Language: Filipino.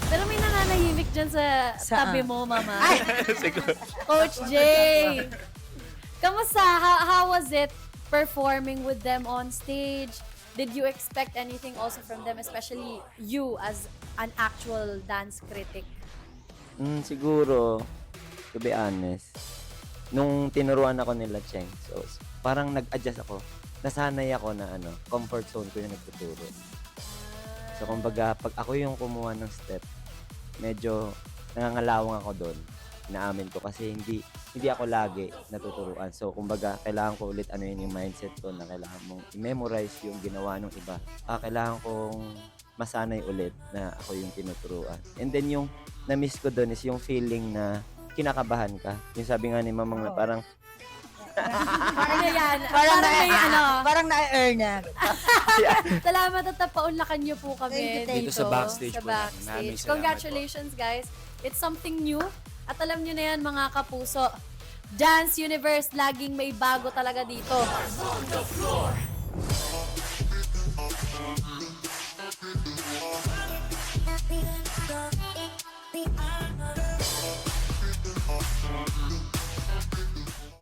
Pero may nananahimik dyan sa Saan? tabi mo, Mama. Siguro. Coach Jay! Kamusta? How was it performing with them on stage? Did you expect anything also from them, especially you as an actual dance critic? Siguro, to be honest, nung tinuruan ako nila Cheng, so parang nag-adjust ako. Nasanay ako na comfort zone ko yung nagtuturo. So kumbaga, pag ako yung kumuha ng step, medyo nangangalawang ako doon. Inaamin ko kasi hindi ako lagi natuturuan. So kumbaga, kailangan ko ulit yung mindset ko na kailangan mong i-memorize yung ginawa ng iba. Kailangan kong masanay ulit na ako yung tinuturuan. And then yung na-miss ko doon is yung feeling na kinakabahan ka. Yung sabi nga ni Mamang na parang Parang yan. Parang may Parang na-earn na. Salamat at napaunlakan niyo po kami Thank you, dito Dito sa backstage sa po namin. Maraming backstage. salamat Congratulations, guys. It's something new. At alam niyo na yan, mga kapuso. Dance Universe, laging may bago talaga dito.